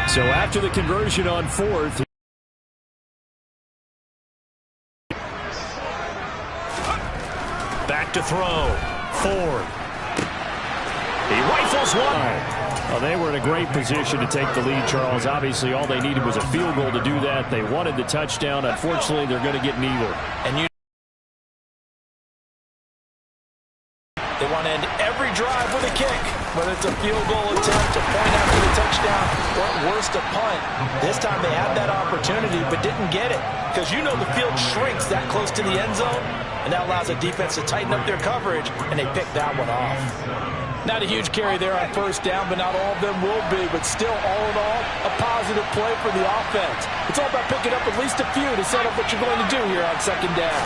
So after the conversion on fourth. Back to throw. Ford. He rifles one. Well, they were in a great position to take the lead, Charles. Obviously, all they needed was a field goal to do that. They wanted the touchdown. Unfortunately, they're going to get neither. And they want to end every drive with a kick, whether it's a field goal attempt, a point after the touchdown, or at worst a punt. This time they had that opportunity but didn't get it because you know the field shrinks that close to the end zone, and that allows the defense to tighten up their coverage, and they picked that one off. Not a huge carry there on first down, but not all of them will be. But still, all in all, a positive play for the offense. It's all about picking up at least a few to set up what you're going to do here on second down.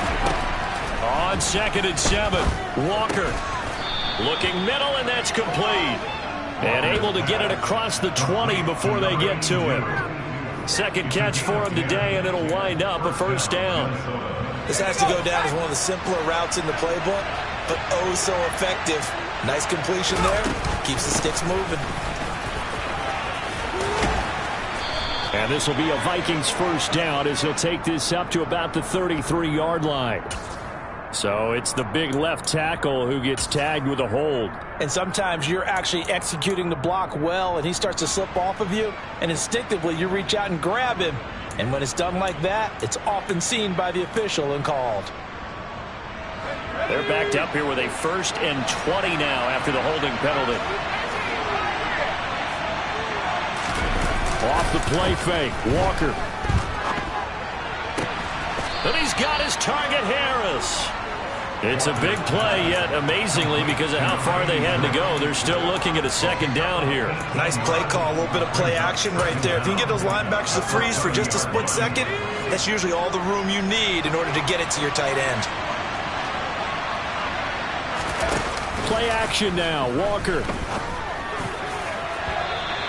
On 2nd and 7, Walker looking middle, and that's complete. And able to get it across the 20 before they get to him. Second catch for him today, and it'll wind up a first down. This has to go down as one of the simpler routes in the playbook, but oh so effective. Nice completion there. Keeps the sticks moving. And this will be a Vikings first down as he'll take this up to about the 33-yard line. So it's the big left tackle who gets tagged with a hold. And sometimes you're actually executing the block well, and he starts to slip off of you, and instinctively you reach out and grab him. And when it's done like that, it's often seen by the official and called. They're backed up here with a 1st and 20 now after the holding penalty. Off the play fake, Walker. And he's got his target, Harris. It's a big play, yet amazingly, because of how far they had to go, they're still looking at a second down here. Nice play call, a little bit of play action right there. If you can get those linebackers to freeze for just a split second, that's usually all the room you need in order to get it to your tight end. Play action now, Walker.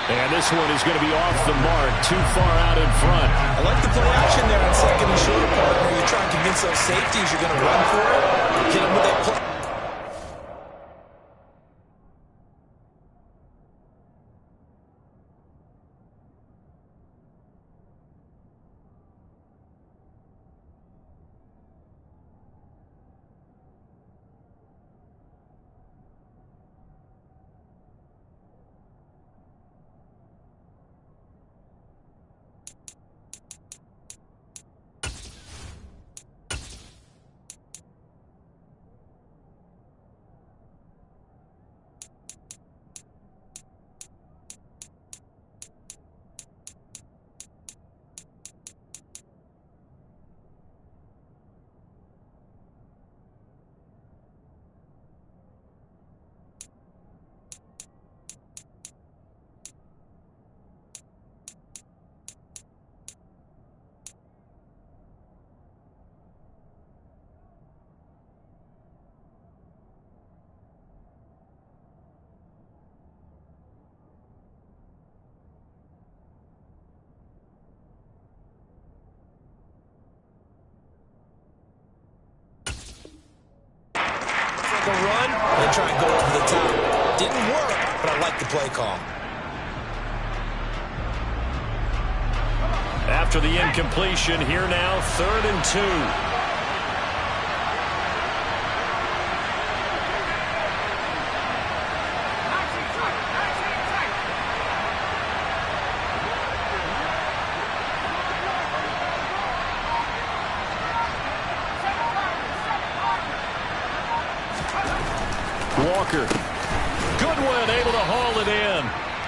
And this one is going to be off the mark, too far out in front. I like the play action there on 2nd and short, partner. You try and convince those safeties you're going to run for it. Hit them with that play. The run, they try and go over the top. Didn't work, but I like the play call. After the incompletion, here now, 3rd and 2. Walker. Goodwin able to haul it in.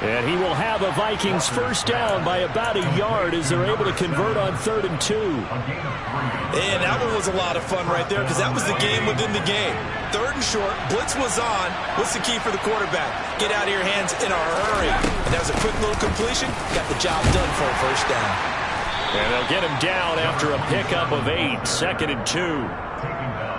And he will have a Vikings first down by about a yard as they're able to convert on 3rd and 2. And that one was a lot of fun right there because that was the game within the game. 3rd and short, blitz was on. What's the key for the quarterback? Get out of your hands in a hurry. And that was a quick little completion. Got the job done for a first down. And they'll get him down after a pickup of 8, 2nd and 2.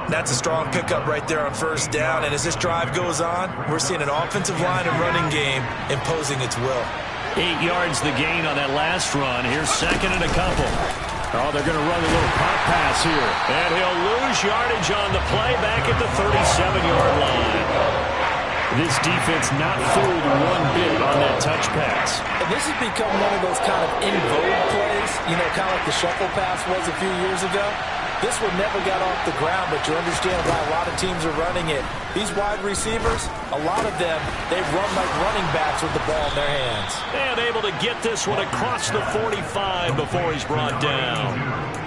That's a strong pickup right there on first down. And as this drive goes on, we're seeing an offensive line and running game imposing its will. 8 yards the gain on that last run. Here's 2nd and a couple. Oh, they're going to run a little pop pass here. And he'll lose yardage on the play back at the 37-yard line. This defense not fooled one bit on that touch pass. And this has become one of those kind of in vogue plays, you know, kind of like the shuffle pass was a few years ago. This one never got off the ground, but you understand why a lot of teams are running it. These wide receivers, a lot of them, they run like running backs with the ball in their hands. And able to get this one across the 45 before he's brought down.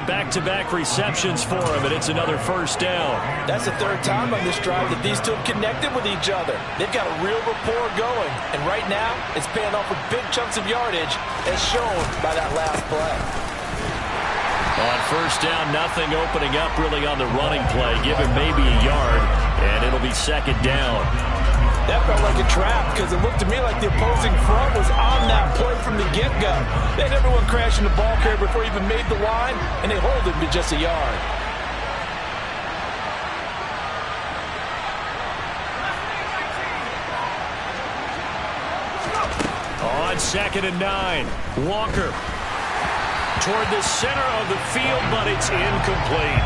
Back-to-back receptions for him, and it's another first down. That's the third time on this drive that these two have connected with each other. They've got a real rapport going, and right now it's paying off with big chunks of yardage, as shown by that last play. On first down, nothing opening up really on the running play. Give him maybe a yard, and it'll be second down. That felt like a trap because it looked to me like the opposing front was on that play from the get-go. They had everyone crashing the ball carrier before he even made the line, and they hold him to just a yard. On 2nd and 9, Walker toward the center of the field, but it's incomplete.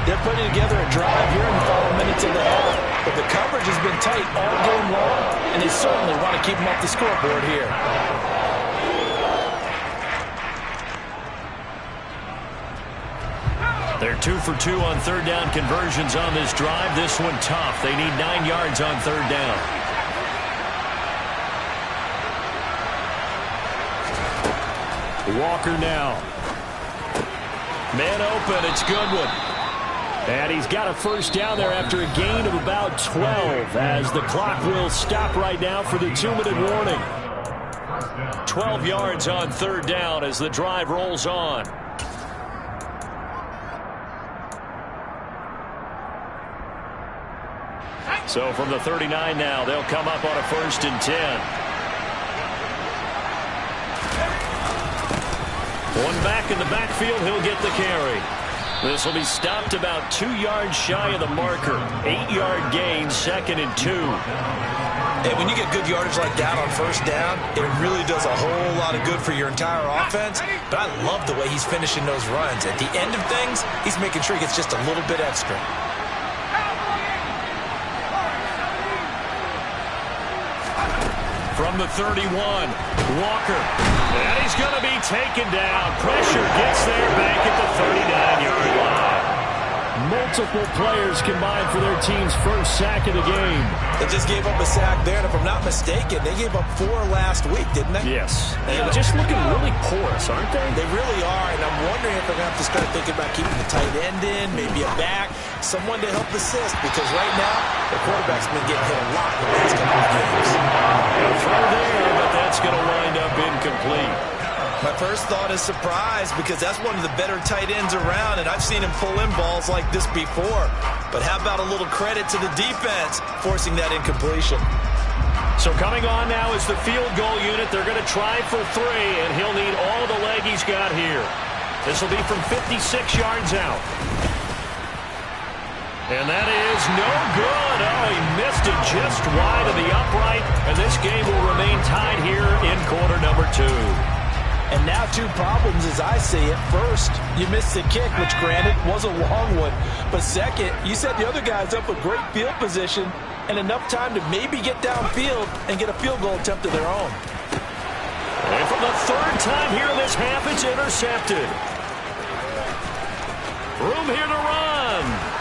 They're putting together a drive here in the final minutes of the half, but the coverage has been tight all game long, and they certainly want to keep them off the scoreboard here. They're 2 for 2 on third down conversions on this drive. This one tough. They need 9 yards on third down. Walker now. Man open, it's Goodwin. And he's got a first down there after a gain of about 12 as the clock will stop right now for the 2-minute warning. 12 yards on third down as the drive rolls on. So from the 39 now, they'll come up on a 1st and 10. One back in the backfield, he'll get the carry. This will be stopped about 2 yards shy of the marker. 8-yard gain, 2nd and 2. And when you get good yardage like that on first down, it really does a whole lot of good for your entire offense. But I love the way he's finishing those runs. At the end of things, he's making sure he gets just a little bit extra. From the 31, Walker. And he's going to be taken down. Pressure gets there back at the 39-yard line. Multiple players combined for their team's first sack of the game. They just gave up a sack there, and if I'm not mistaken, they gave up 4 last week, didn't they? Yes. And just looking really porous, aren't they? They really are, and I'm wondering if they're going to have to start thinking about keeping the tight end in, maybe a back, someone to help assist, because right now, the quarterback's been getting hit a lot in the last couple of games. A throw there, but that's going to wind up incomplete. My first thought is surprise because that's one of the better tight ends around, and I've seen him pull in balls like this before. But how about a little credit to the defense forcing that incompletion? So coming on now is the field goal unit. They're going to try for 3, and he'll need all the leg he's got here. This will be from 56 yards out. And that is no good. Oh, he missed it just wide of the upright, and this game will remain tied here in quarter number 2. And now 2 problems as I see it. First, you missed the kick, which granted was a long one. But second, you set the other guys up with great field position and enough time to maybe get downfield and get a field goal attempt of their own. And for the 3rd time here in this half, it's intercepted. Room here to run.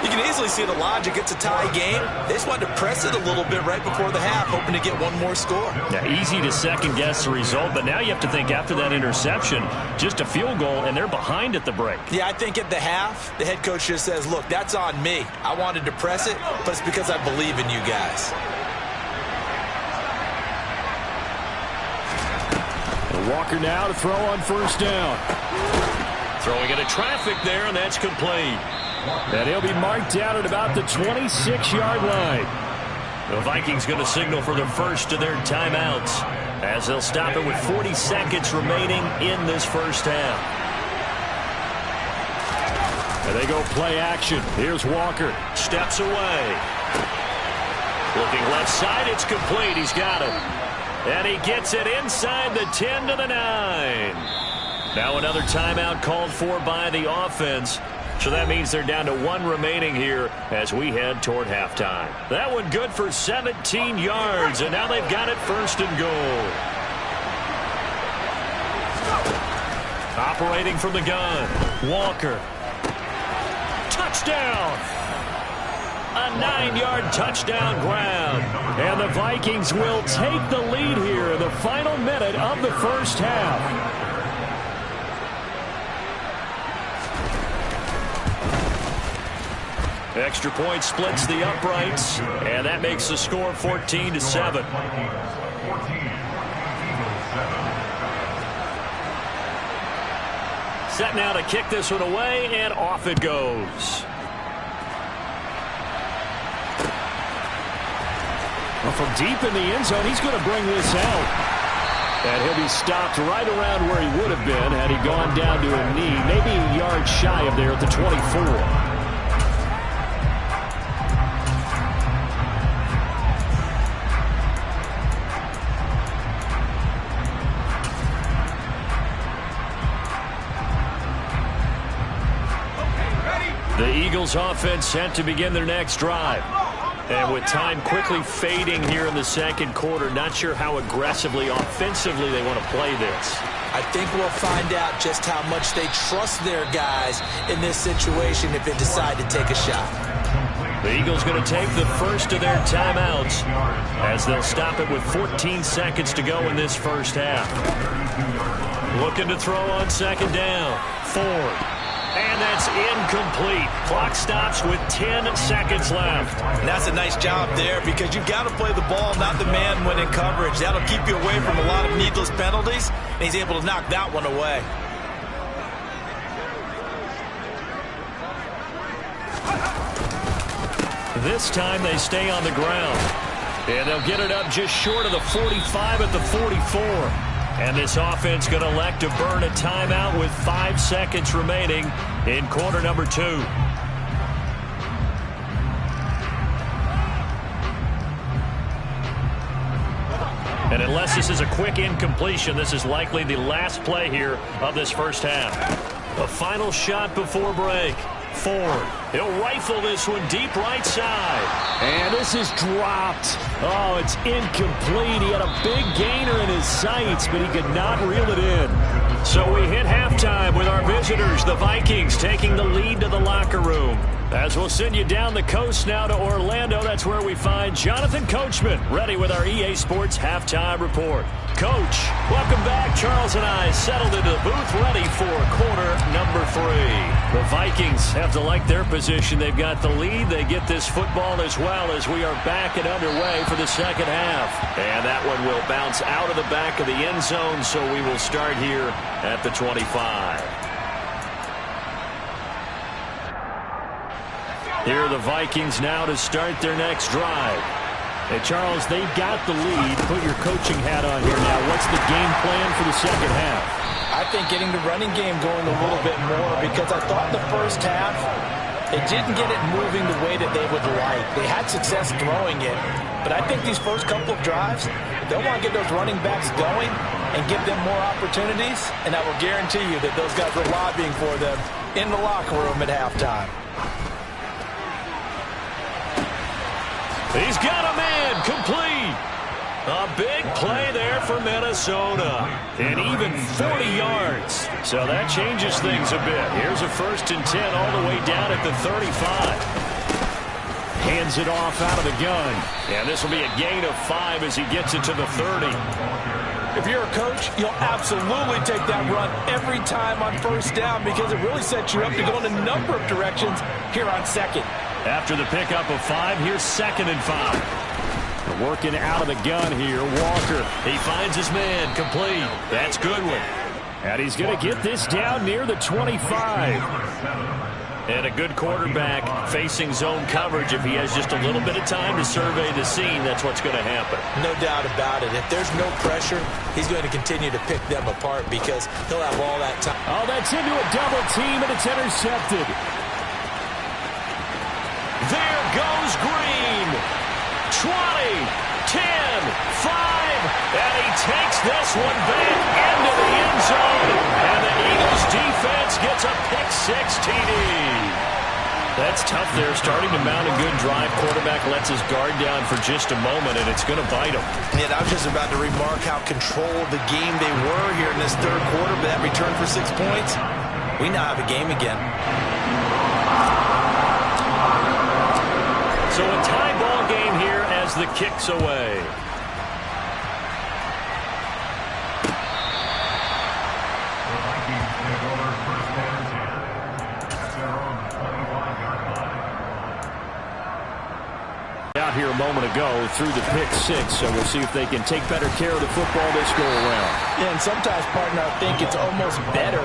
You can easily see the logic. It's a tie game. They just wanted to press it a little bit right before the half, hoping to get one more score. Yeah, easy to second-guess the result, but now you have to think after that interception, just a field goal, and they're behind at the break. Yeah, I think at the half, the head coach just says, look, that's on me. I wanted to press it, but it's because I believe in you guys. And Walker now to throw on first down. Throwing into traffic there, and that's complete. And he'll be marked down at about the 26-yard line. The Vikings going to signal for their first of their timeouts as they'll stop it with 40 seconds remaining in this first half. And they go play action. Here's Walker. Steps away. Looking left side. It's complete. He's got it. And he gets it inside the 10 to the 9. Now another timeout called for by the offense. So that means they're down to 1 remaining here as we head toward halftime. That one good for 17 yards, and now they've got it 1st and goal. Operating from the gun, Walker. Touchdown! A 9-yard touchdown grab. And the Vikings will take the lead here in the final minute of the first half. Extra point splits the uprights, and that makes the score 14-7. Set now to kick this one away, and off it goes. Well, from deep in the end zone, he's going to bring this out. And he'll be stopped right around where he would have been had he gone down to a knee, maybe a yard shy of there at the 24. The Eagles offense set to begin their next drive. And with time quickly fading here in the second quarter, not sure how aggressively, offensively they want to play this. I think we'll find out just how much they trust their guys in this situation if they decide to take a shot. The Eagles going to take the first of their timeouts as they'll stop it with 14 seconds to go in this first half. Looking to throw on second down. Ford. And that's incomplete. Clock stops with 10 seconds left. And that's a nice job there because you've got to play the ball, not the man when in coverage. That'll keep you away from a lot of needless penalties, and he's able to knock that one away. This time they stay on the ground. And they'll get it up just short of the 45 at the 44. And this offense going to elect to burn a timeout with 5 seconds remaining in quarter number 2. And unless this is a quick incompletion, this is likely the last play here of this first half. A final shot before break. Ford. He'll rifle this one deep right side. And this is dropped. Oh, it's incomplete. He had a big gainer in his sights, but he could not reel it in. So we hit halftime with our visitors, the Vikings, taking the lead to the locker room. As we'll send you down the coast now to Orlando, that's where we find Jonathan Coachman, ready with our EA Sports Halftime Report. Coach, welcome back. Charles and I settled into the booth, ready for quarter number 3. The Vikings have to like their position. They've got the lead. They get this football as well as we are back and underway for the second half. And that one will bounce out of the back of the end zone, so we will start here at the 25. Here are the Vikings now to start their next drive. Hey, Charles, they've got the lead. Put your coaching hat on here now. What's the game plan for the second half? I think getting the running game going a little bit more because I thought the first half they didn't get it moving the way that they would like. They had success throwing it, but I think these first couple of drives, they'll want to get those running backs going and give them more opportunities, and I will guarantee you that those guys are lobbying for them in the locker room at halftime. He's got a man complete. A big play there for Minnesota. And even 40 yards. So that changes things a bit. Here's a 1st and 10 all the way down at the 35. Hands it off out of the gun. And this will be a gain of 5 as he gets it to the 30. If you're a coach, you'll absolutely take that run every time on first down because it really sets you up to go in a number of directions here on second. After the pickup of 5, here's 2nd and 5. Working out of the gun here, Walker. He finds his man, complete. That's Goodwin. And he's going to get this down near the 25. And a good quarterback facing zone coverage. If he has just a little bit of time to survey the scene, that's what's going to happen. No doubt about it. If there's no pressure, he's going to continue to pick them apart because he'll have all that time. Oh, that's into a double team, and it's intercepted. There goes Green. 20, 10, 5, and he takes this one back into the end zone. And the Eagles defense gets a pick TD. That's tough there, starting to mount a good drive. Quarterback lets his guard down for just a moment, and it's going to bite him. Yeah, I was just about to remark how controlled the game they were here in this third quarter, but that return for 6 points, we now have a game again. So a tie ball game here as the kick's away. Out here a moment ago through the pick six, so we'll see if they can take better care of the football this go around. Yeah, and sometimes, partner, I think it's almost better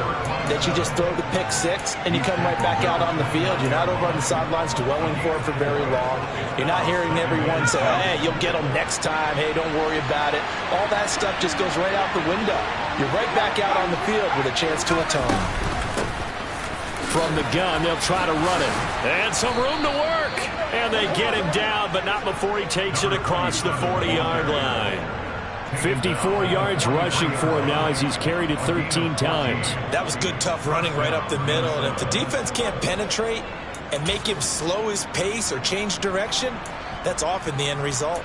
that you just throw the pick six and you come right back out on the field. You're not over on the sidelines dwelling for it for very long. You're not hearing everyone say, hey, you'll get them next time. Hey, don't worry about it. All that stuff just goes right out the window. You're right back out on the field with a chance to atone. From the gun, they'll try to run it. And some room to work. And they get him down, but not before he takes it across the 40-yard line. 54 yards rushing for him now as he's carried it 13 times. That was good, tough running right up the middle. And if the defense can't penetrate and make him slow his pace or change direction, that's often the end result.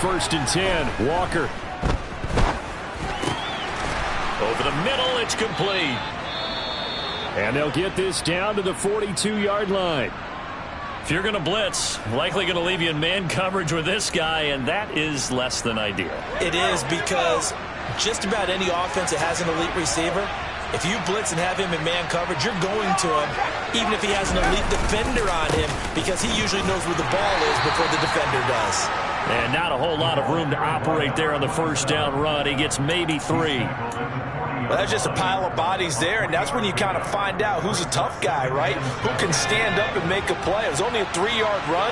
First and 10, Walker. Over the middle, it's complete. And they'll get this down to the 42-yard line. If you're going to blitz, likely going to leave you in man coverage with this guy, and that is less than ideal. It is, because just about any offense that has an elite receiver, if you blitz and have him in man coverage, you're going to him, even if he has an elite defender on him, because he usually knows where the ball is before the defender does. And not a whole lot of room to operate there on the first down run. He gets maybe 3. Well, that's just a pile of bodies there, and that's when you kind of find out who's a tough guy, right? Who can stand up and make a play. It was only a 3-yard run,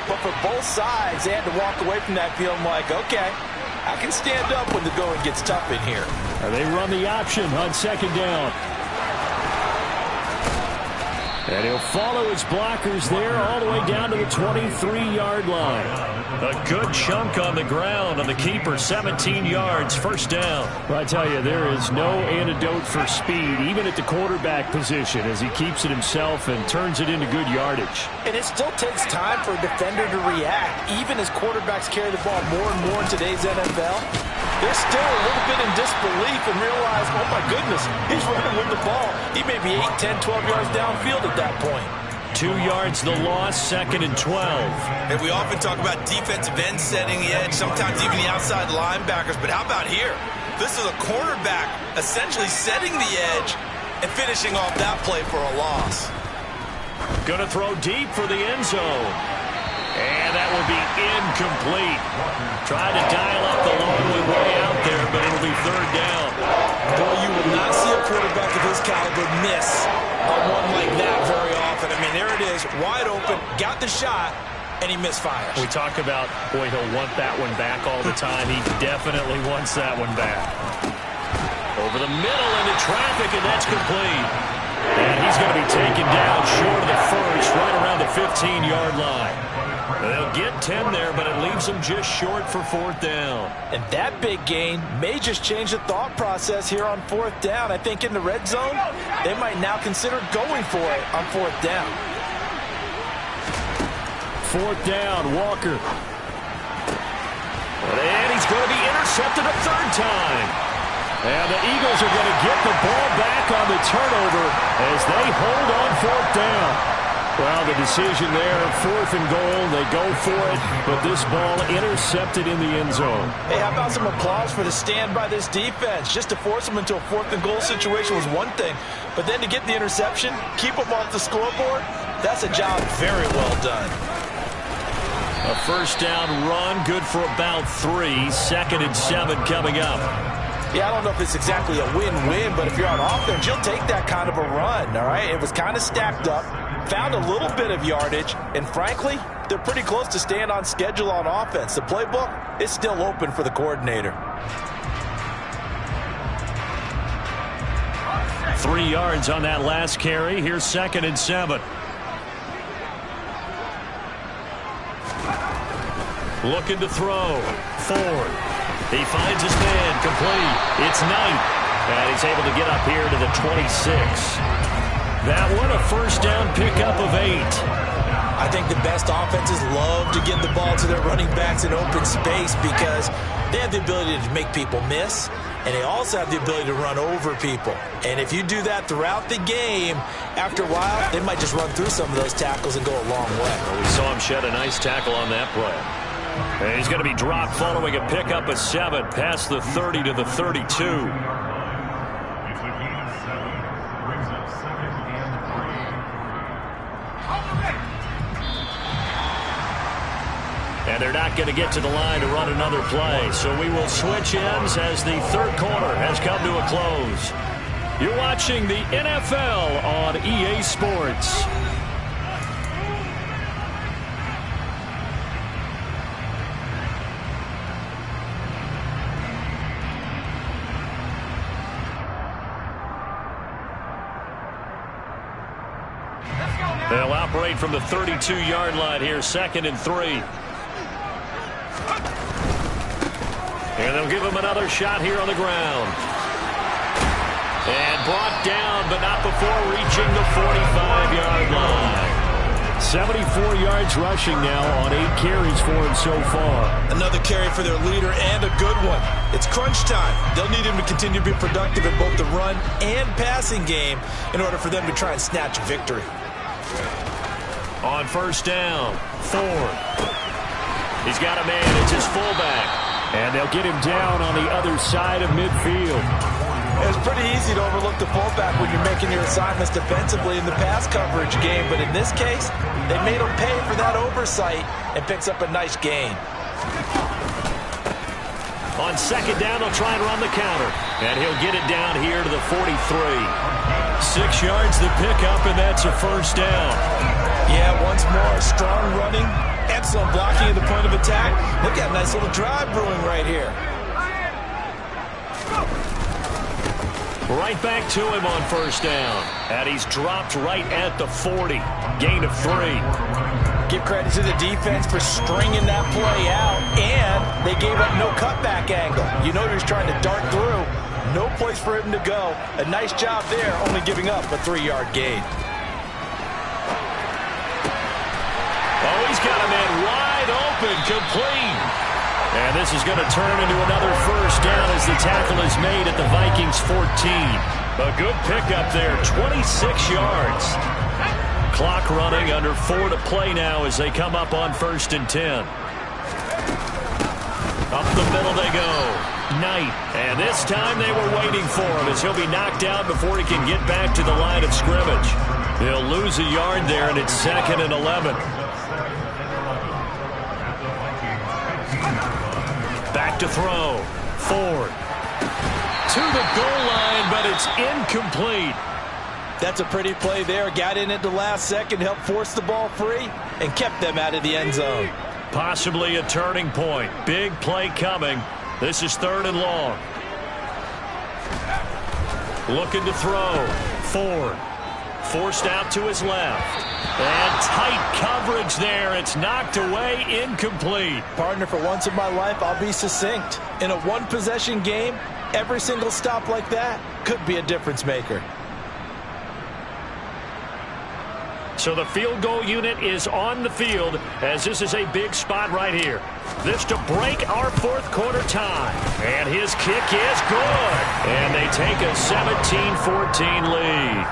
but for both sides, they had to walk away from that feeling like, okay, I can stand up when the going gets tough in here. And they run the option on second down. And he'll follow his blockers there all the way down to the 23-yard line. A good chunk on the ground on the keeper, 17 yards, first down. Well, I tell you, there is no antidote for speed, even at the quarterback position, as he keeps it himself and turns it into good yardage. And it still takes time for a defender to react, even as quarterbacks carry the ball more and more in today's NFL. They're still a little bit in disbelief and realize, oh my goodness, he's running with the ball. He may be 8, 10, 12 yards downfield at that point. 2 yards the loss, second and 12. And we often talk about defensive end setting the edge, sometimes even the outside linebackers. But how about here? This is a cornerback essentially setting the edge and finishing off that play for a loss. Going to throw deep for the end zone. And that will be incomplete. Tried to dial up the long way out there, but it'll be third down. Boy, you will not see a quarterback of his caliber miss on one like that very often. I mean, there it is, wide open, got the shot, and he misfires. We talk about, boy, he'll want that one back all the time. He definitely wants that one back. Over the middle into traffic, and that's complete. And he's going to be taken down short of the first, right around the 15-yard line. They'll get 10 there, but it leaves them just short for fourth down. And that big gain may just change the thought process here on fourth down. I think in the red zone, they might now consider going for it on fourth down. Fourth down, Walker. And he's going to be intercepted a third time. And the Eagles are going to get the ball back on the turnover as they hold on fourth down. Well, the decision there, fourth and goal, they go for it, but this ball intercepted in the end zone. Hey, how about some applause for the stand by this defense? Just to force them into a fourth and goal situation was one thing, but then to get the interception, keep them off the scoreboard, that's a job very well done. A first down run, good for about 3. Second and 7 coming up. Yeah, I don't know if it's exactly a win-win, but if you're on offense, you'll take that kind of a run, all right? It was kind of stacked up, found a little bit of yardage, and frankly, they're pretty close to staying on schedule on offense. The playbook is still open for the coordinator. 3 yards on that last carry. Here's 2nd and 7. Looking to throw. Ford. He finds his man. Complete. It's Knight. And he's able to get up here to the 26. That one a first down pickup of 8. I think the best offenses love to give the ball to their running backs in open space because they have the ability to make people miss, and they also have the ability to run over people. And if you do that throughout the game, after a while, they might just run through some of those tackles and go a long way. Well, we saw him shed a nice tackle on that play. And he's going to be dropped following a pickup of 7 past the 30 to the 32. And they're not going to get to the line to run another play. So we will switch ends as the third quarter has come to a close. You're watching the NFL on EA Sports. They'll operate from the 32-yard line here, 2nd and 3. And they'll give him another shot here on the ground. And brought down, but not before reaching the 45-yard line. 74 yards rushing now on 8 carries for him so far. Another carry for their leader and a good one. It's crunch time. They'll need him to continue to be productive in both the run and passing game in order for them to try and snatch a victory. On first down, Ford. He's got a man. It's his fullback. And they'll get him down on the other side of midfield. It's pretty easy to overlook the fullback when you're making your assignments defensively in the pass coverage game. But in this case, they made him pay for that oversight and picks up a nice gain. On second down, they'll try and run the counter. And he'll get it down here to the 43. 6 yards the pickup, and that's a first down. Yeah, once more, strong running. Excellent blocking at the point of attack. Look at a nice little drive brewing right here. Right back to him on first down. And he's dropped right at the 40. Gain of 3. Give credit to the defense for stringing that play out. And they gave up no cutback angle. You know he was trying to dart through. No place for him to go. A nice job there, only giving up a 3-yard gain. Oh, he's got a man wide open, complete. And this is going to turn into another first down as the tackle is made at the Vikings 14. A good pickup there, 26 yards. Clock running, under 4 to play now as they come up on 1st and 10. Up the middle they go. Knight. And this time they were waiting for him as he'll be knocked out before he can get back to the line of scrimmage. He'll lose a yard there, and it's 2nd and 11. Back to throw. Ford. To the goal line, but it's incomplete. That's a pretty play there. Got in at the last second, helped force the ball free, and kept them out of the end zone. Possibly a turning point. Big play coming. This is 3rd and long. Looking to throw. Ford. Forced out to his left. And tight coverage there. It's knocked away, incomplete. Partner, for once in my life, I'll be succinct. In a one-possession game, every single stop like that could be a difference maker. So the field goal unit is on the field as this is a big spot right here. This to break our 4th quarter tie. And his kick is good. And they take a 17-14 lead.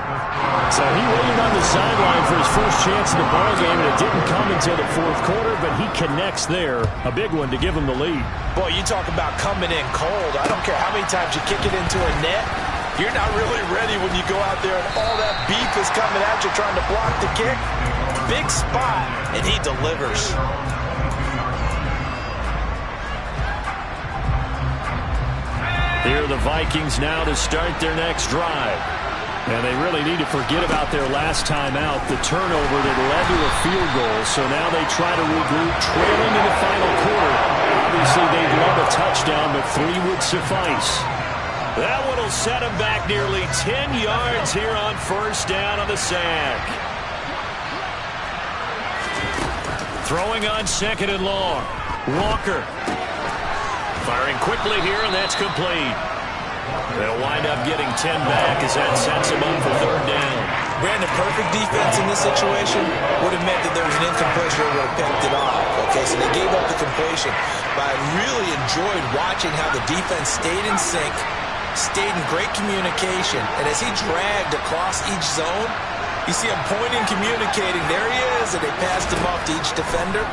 So he waited on the sideline for his first chance in the ballgame, and it didn't come until the 4th quarter, but he connects there. A big one to give him the lead. Boy, you talk about coming in cold. I don't care how many times you kick it into a net. You're not really ready when you go out there and all that beef is coming at you trying to block the kick. Big spot, and he delivers. Here are the Vikings now to start their next drive. And they really need to forget about their last time out, the turnover that led to a field goal. So now they try to regroup, trailing in the final quarter. Obviously, they'd love a touchdown, but 3 would suffice. That one will set him back nearly 10 yards here on first down on the sack. Throwing on second and long. Walker. Firing quickly here, and that's complete. They'll wind up getting 10 back as that sets him up for third down. Brandon, perfect defense in this situation would have meant that there was an incompletion or would have picked it off. Okay, so they gave up the completion. But I really enjoyed watching how the defense stayed in sync, stayed in great communication, and as he dragged across each zone, you see him pointing, communicating. There he is, and they passed him off to each defender.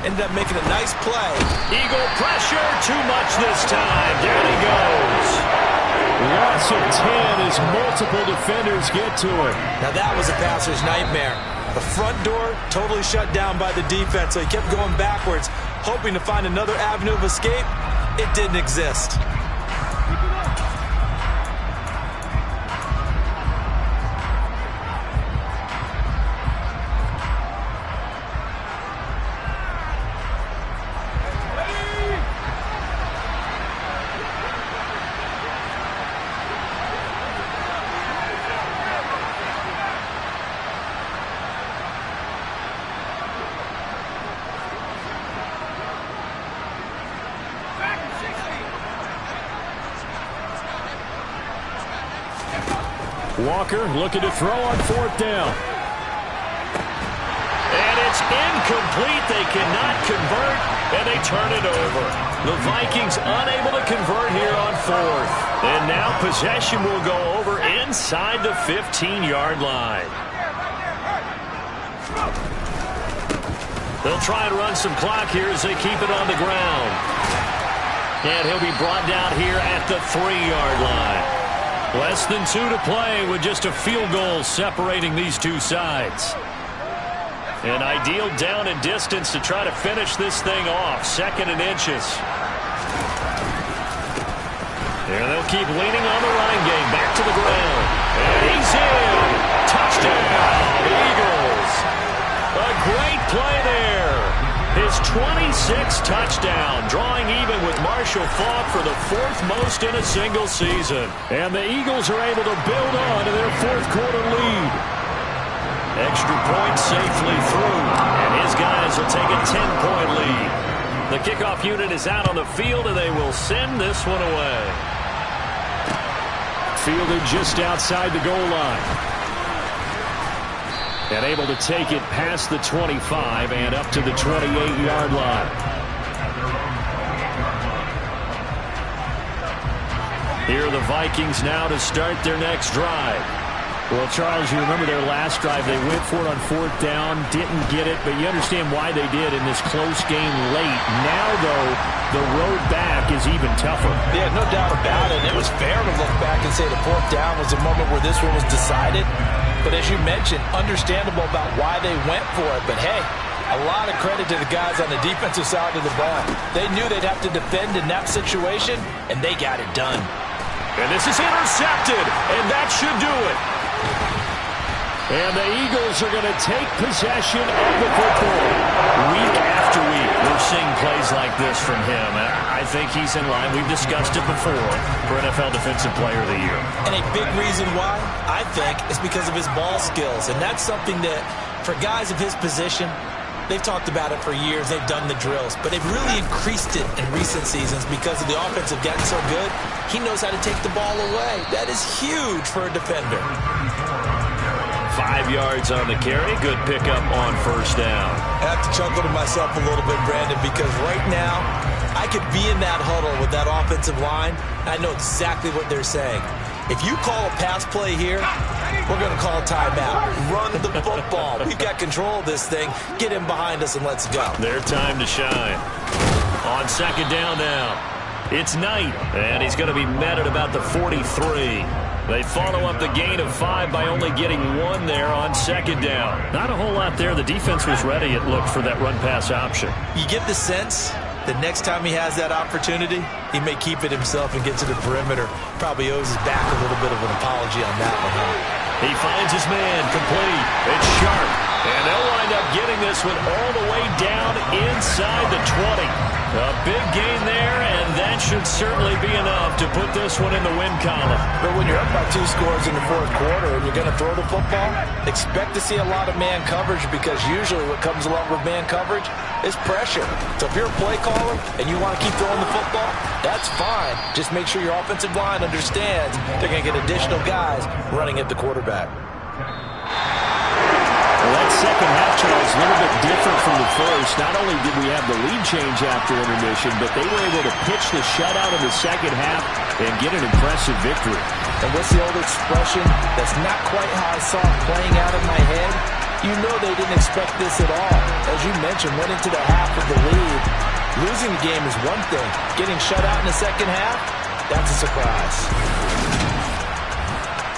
Ended up making a nice play. Eagle pressure, too much this time. Down he goes. Loss of 10 as multiple defenders get to him. Now that was a passer's nightmare. The front door totally shut down by the defense, so he kept going backwards, hoping to find another avenue of escape. It didn't exist. Walker looking to throw on fourth down. And it's incomplete. They cannot convert, and they turn it over. The Vikings unable to convert here on fourth. And now possession will go over inside the 15-yard line. They'll try and run some clock here as they keep it on the ground. And he'll be brought down here at the 3-yard line. Less than 2 to play with just a field goal separating these two sides. An ideal down and distance to try to finish this thing off. 2nd and inches. There they'll keep leaning on the line game. Back to the ground. And he's in. Touchdown, Eagles. A great play there. His 26th touchdown, drawing even with Marshall Faulk for the 4th most in a single season. And the Eagles are able to build on to their 4th quarter lead. Extra point safely through, and his guys will take a 10-point lead. The kickoff unit is out on the field, and they will send this one away. Fielded just outside the goal line. And able to take it past the 25 and up to the 28-yard line. Here are the Vikings now to start their next drive. Well, Charles, you remember their last drive. They went for it on fourth down, didn't get it, but you understand why they did in this close game late. Now, though, the road back is even tougher. Yeah, no doubt about it. It was fair to look back and say the fourth down was the moment where this one was decided. But as you mentioned, understandable about why they went for it. But, hey, a lot of credit to the guys on the defensive side of the ball. They knew they'd have to defend in that situation, and they got it done. And this is intercepted, and that should do it. And the Eagles are going to take possession of the football. Week after week, we're seeing plays like this from him. And I think he's in line. We've discussed it before for NFL Defensive Player of the Year. And a big reason why, I think, is because of his ball skills. And that's something that, for guys of his position, they've talked about it for years. They've done the drills. But they've really increased it in recent seasons because of the offense have gotten so good. He knows how to take the ball away. That is huge for a defender. 5 yards on the carry. Good pickup on first down. I have to chuckle to myself a little bit, Brandon, because right now I could be in that huddle with that offensive line. I know exactly what they're saying. If you call a pass play here, we're going to call a timeout. Run the football. We've got control of this thing. Get him behind us and let's go. Their time to shine. On second down now, it's Knight, and he's going to be met at about the 43. They follow up the gain of 5 by only getting 1 there on second down. Not a whole lot there. The defense was ready, it looked, for that run-pass option. You get the sense that next time he has that opportunity, he may keep it himself and get to the perimeter. Probably owes his back a little bit of an apology on that one, huh? He finds his man, complete. It's Sharp. And they'll wind up getting this one all the way down inside the 20. A big gain there, and that should certainly be enough to put this one in the win column. But when you're up by 2 scores in the fourth quarter and you're going to throw the football, expect to see a lot of man coverage, because usually what comes along with man coverage is pressure. So if you're a play caller and you want to keep throwing the football, that's fine. Just make sure your offensive line understands they're going to get additional guys running at the quarterback. Well, that second half, Charles, a little bit different from the first. Not only did we have the lead change after intermission, but they were able to pitch the shutout in the second half and get an impressive victory. And what's the old expression? That's not quite how I saw it playing out in my head. You know they didn't expect this at all. As you mentioned, went into the half with the lead. Losing the game is one thing. Getting shut out in the second half, that's a surprise.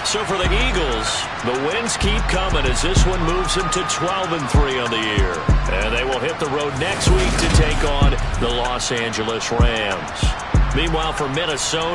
So for the Eagles, the wins keep coming as this one moves them to 12-3 on the year. And they will hit the road next week to take on the Los Angeles Rams. Meanwhile, for Minnesota,